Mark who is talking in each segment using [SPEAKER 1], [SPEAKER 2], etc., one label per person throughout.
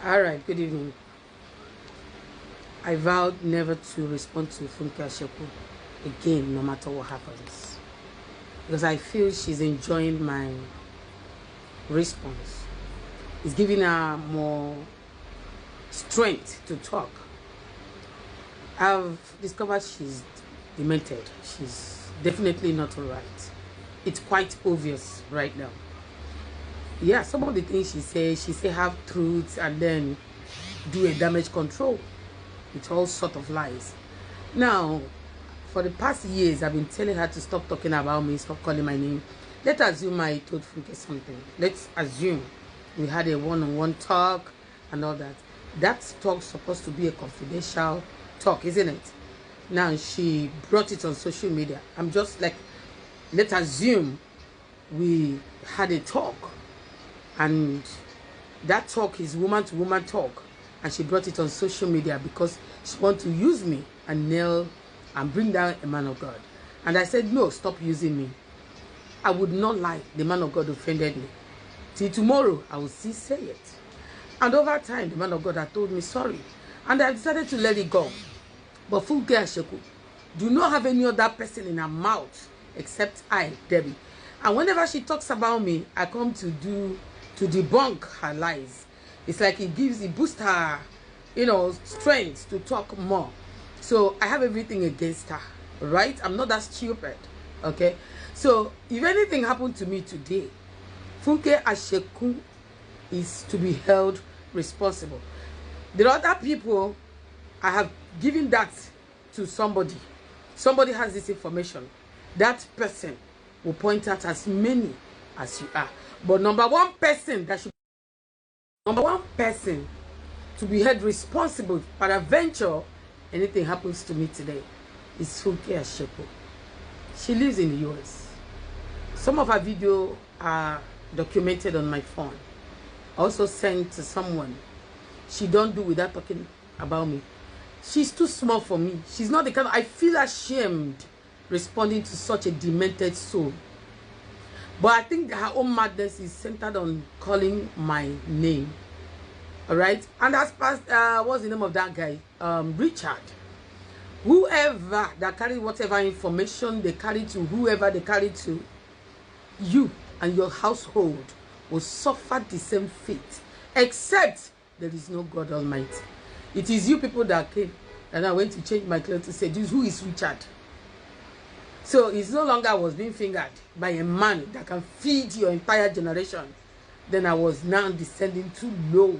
[SPEAKER 1] All right, good evening. I vowed never to respond to Funke Ashekun again, no matter what happens, because I feel she's enjoying my response. It's giving her more strength to talk. I've discovered she's demented. She's definitely not all right. It's quite obvious right now. Yeah, some of the things she say have truths and then do a damage control with all sort of lies. Now, for the past years, I've been telling her to stop talking about me, stop calling my name. Let's assume I told Funke something. Let's assume we had a one-on-one talk and all that. That talk's supposed to be a confidential talk, isn't it? Now, she brought it on social media. I'm just like, let's assume we had a talk. And that talk is woman-to-woman talk. And she brought it on social media because she wants to use me and nail and bring down a man of God. And I said, no, stop using me. I would not lie. The man of God offended me. Till tomorrow, I will still say it. And over time, the man of God had told me sorry. And I decided to let it go. But Funke Ashekun do not have any other person in her mouth except I, Debbie. And whenever she talks about me, I come to debunk her lies. It's like it boosts her, strength to talk more. So I have everything against her, right? I'm not that stupid, okay? So if anything happened to me today, Funke Ashekun is to be held responsible. The other people, I have given that to somebody. Somebody has this information. That person will point out as many as you are. But number one person to be held responsible for a venture, anything happens to me today, is Funke Ashekun. She lives in the US. Some of her videos are documented on my phone. Also sent to someone. She don't do without talking about me. She's too small for me. She's not the kind of, I feel ashamed responding to such a demented soul. But I think her own madness is centered on calling my name. All right? And that's past, what's the name of that guy? Richard. Whoever that carried whatever information they carry to whoever they carry to, you and your household will suffer the same fate. Except there is no God Almighty. It is you people that came and I went to change my clothes to say, who is Richard? So it's no longer I was being fingered by a man that can feed your entire generation. Then I was now descending too low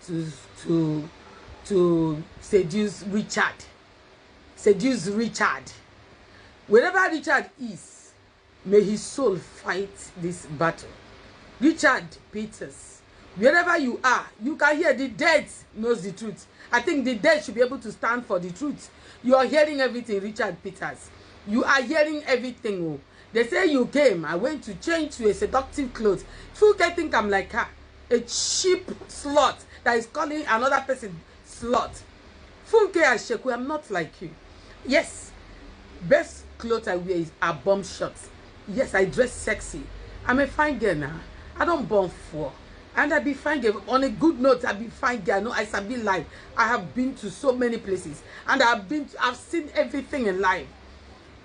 [SPEAKER 1] to seduce Richard. Seduce Richard. Wherever Richard is, may his soul fight this battle. Richard Peters, wherever you are, you can hear the dead knows the truth. I think the dead should be able to stand for the truth. You are hearing everything, Richard Peters. You are hearing everything. Oh. They say you came. I went to change to a seductive clothes. Funke think I'm like her. A cheap slut that is calling another person slut. Funke Ashekun, I'm not like you. Yes, best clothes I wear are bomb shots. Yes, I dress sexy. I'm a fine girl now. I don't born for. And I be fine girl. On a good note, I be fine girl. No, I sabi life. I have been to so many places. And I've seen everything in life.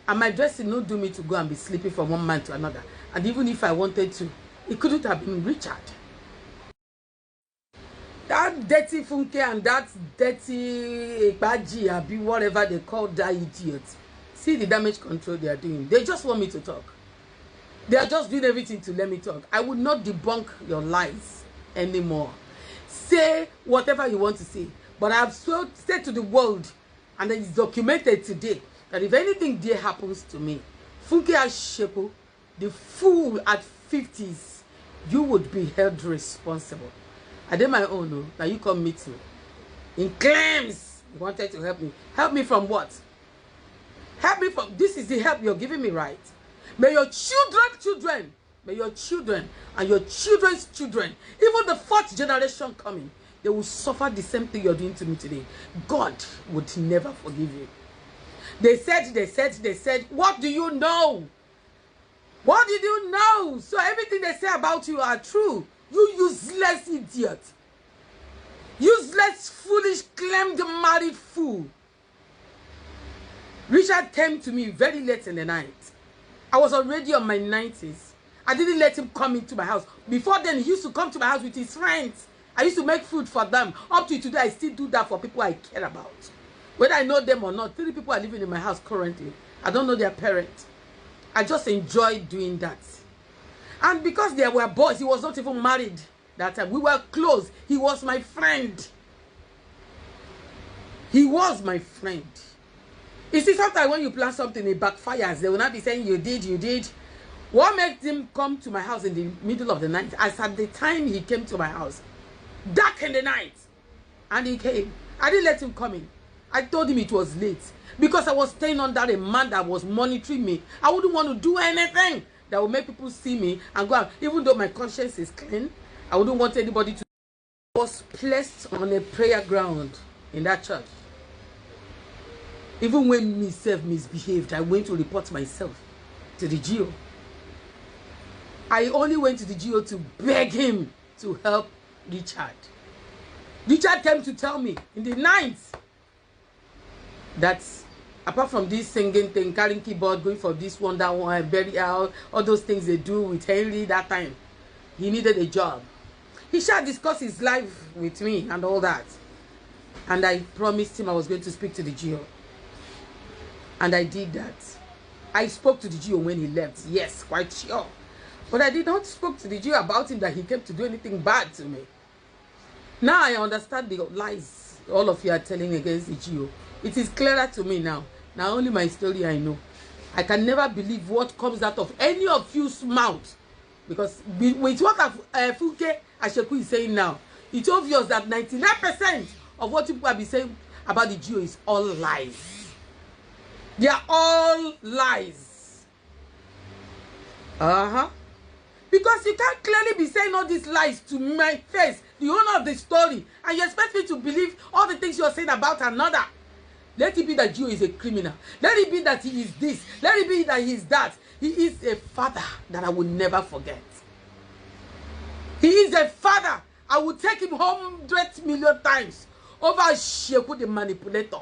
[SPEAKER 1] And my dressing don't do me to go and be sleeping from one man to another. And even if I wanted to, it couldn't have been Richard. That dirty Funke and that dirty Baji, Abi, whatever they call that idiot. See the damage control they are doing. They just want me to talk. They are just doing everything to let me talk. I would not debunk your lies anymore. Say whatever you want to say. But I have said to the world, and it is documented today, that if anything dear happens to me, Funke Ashekun, the fool at 50s, you would be held responsible. I did my own, no? Now you come meet me. In claims, you wanted to help me. Help me from what? Help me from, this is the help you're giving me, right? May your children, may your children and your children's children, even the 4th generation coming, they will suffer the same thing you're doing to me today. God would never forgive you. They said, what do you know? What did you know? So everything they say about you are true. You useless idiot. Useless, foolish, claimed married fool. Richard came to me very late in the night. I was already on my 90s. I didn't let him come into my house. Before then, he used to come to my house with his friends. I used to make food for them. Up to today, I still do that for people I care about. Whether I know them or not, 3 people are living in my house currently. I don't know their parents. I just enjoy doing that. And because they were boys, he was not even married that time. We were close. He was my friend. He was my friend. You see, sometimes when you plan something, it backfires. They will not be saying, you did. What makes him come to my house in the middle of the night? As at the time he came to my house, dark in the night, and he came. I didn't let him come in. I told him it was late. Because I was staying under a man that was monitoring me. I wouldn't want to do anything that would make people see me and go out. Even though my conscience is clean, I wouldn't want anybody to. I was placed on a prayer ground in that church. Even when myself misbehaved, I went to report myself to the GO. I only went to the GO to beg him to help Richard. Richard came to tell me in the night that apart from this singing thing, carrying keyboard, going for this one, that one, burial, all those things they do with Henry that time, he needed a job. He shall discuss his life with me and all that. And I promised him I was going to speak to the GO. And I did that. I spoke to the GO when he left. Yes, quite sure. But I did not speak to the GO about him that he came to do anything bad to me. Now I understand the lies all of you are telling against the GO. It is clearer to me now. Now only my story I know. I can never believe what comes out of any of you's mouth. Because with what Funke Ashekun is saying now, it's obvious that 99% of what people have been saying about the GO is all lies. They are all lies. Because you can't clearly be saying all these lies to my face, the owner of the story, and you expect me to believe all the things you're saying about another. Let it be that Gio is a criminal. Let it be that he is this. Let it be that he is that. He is a father that I will never forget. He is a father. I will take him 100 million times over Ashekun the manipulator.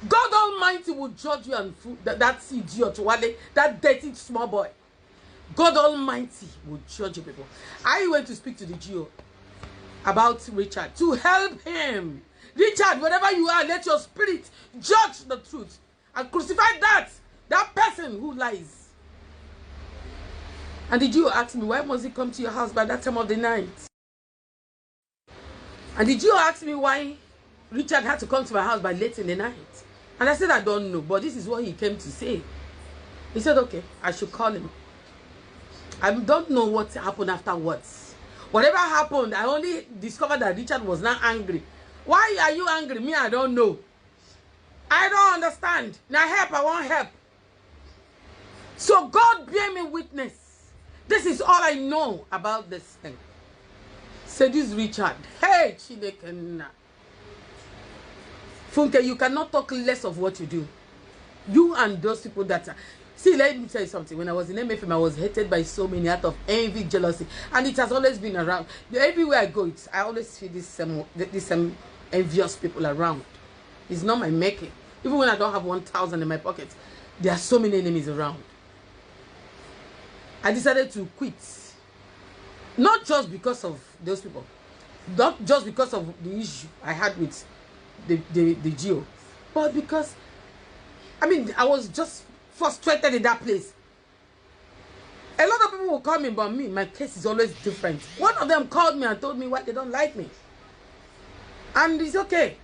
[SPEAKER 1] God Almighty will judge you and that idiot, Wale, that dirty small boy. God Almighty will judge you people. I went to speak to the GO about Richard to help him. Richard, wherever you are, let your spirit judge the truth and crucify that person who lies. And the GO asked me, why must he come to your house by that time of the night? And the GO asked me why Richard had to come to my house by late in the night. And I said, I don't know, but this is what he came to say. He said, okay, I should call him. I don't know what happened afterwards. Whatever happened, I only discovered that Richard was not angry. Why are you angry? Me, I don't know. I don't understand. Now help, I want help. So God bear me witness. This is all I know about this thing. Say this Richard. Hey, Chidekena. Funke, you cannot talk less of what you do. You and those people that are... See, let me tell you something. When I was in MFM, I was hated by so many out of envy, jealousy. And it has always been around. Everywhere I go, I always feel this envious people around. It's not my making. Even when I don't have 1,000 in my pocket, there are so many enemies around. I decided to quit. Not just because of those people. Not just because of the issue I had with the GO. But because, I mean, I was just frustrated in that place. A lot of people will call me, but me, my case is always different. One of them called me and told me why they don't like me. And it's okay.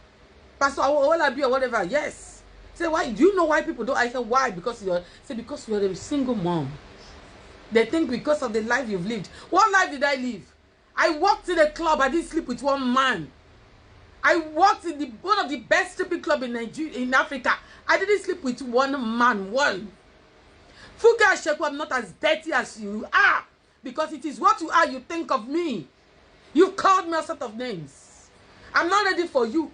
[SPEAKER 1] Pastor, all I be or whatever. Yes. Say, why? Do you know why people don't? I said, why? Because you're a single mom. They think because of the life you've lived. What life did I live? I walked in a club. I didn't sleep with one man. I worked in one of the best stripping club in Nigeria, in Africa. I didn't sleep with one man, one. Funke Ashekun, I'm not as dirty as you are. Because it is what you are, you think of me. You called me all sorts of names. I'm not ready for you.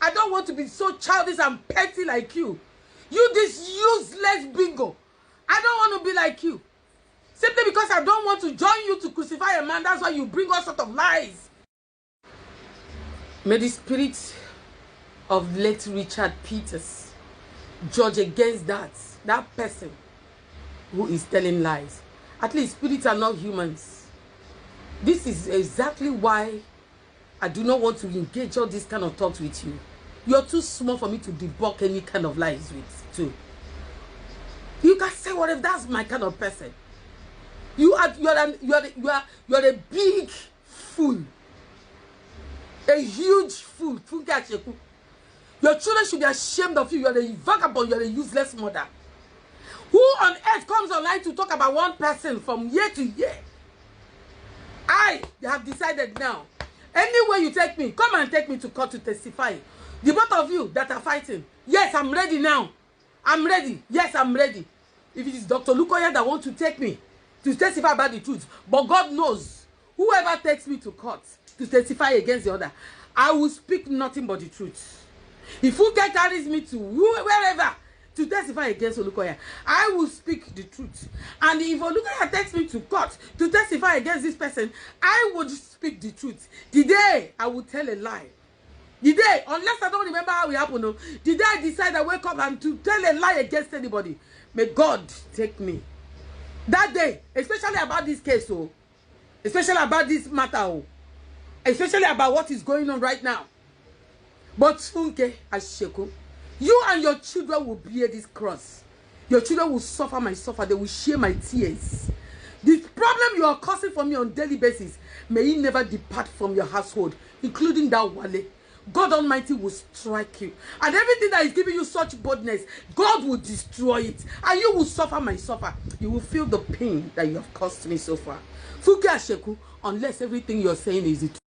[SPEAKER 1] I don't want to be so childish and petty like you. You this useless bingo. I don't want to be like you. Simply because I don't want to join you to crucify a man. That's why you bring all sorts of lies. May the spirit of late Richard Peters judge against that person who is telling lies. At least spirits are not humans. This is exactly why I do not want to engage all this kind of talks with you. You're too small for me to debunk any kind of lies with too. You can say whatever. That's my kind of person. You are a big fool. A huge fool. Funke Ashekun. Your children should be ashamed of you. You are a vagabond. You are a useless mother. Who on earth comes online to talk about one person from year to year? They have decided now. Anywhere you take me, come and take me to court to testify. The both of you that are fighting, yes, I'm ready now. I'm ready. Yes, I'm ready. If it is Dr. Lukoya that wants to take me to testify about the truth, but God knows, whoever takes me to court to testify against the other, I will speak nothing but the truth. If Funke carries me to wherever to testify against Olukoya, I will speak the truth. And if Olukoya takes me to court to testify against this person, I would speak the truth. The day I will tell a lie, the day, unless I don't remember how it happened, no, the day I decide I wake up and to tell a lie against anybody, may God take me. That day, especially about this case, oh, especially about this matter, oh, especially about what is going on right now. But Funke Ashekun, you and your children will bear this cross. Your children will suffer my suffer. They will share my tears. The problem you are causing for me on a daily basis, may it never depart from your household, including that Wale. God Almighty will strike you. And everything that is giving you such boldness, God will destroy it. And you will suffer my suffer. You will feel the pain that you have caused me so far. Funke Ashekun, unless everything you're saying is the truth.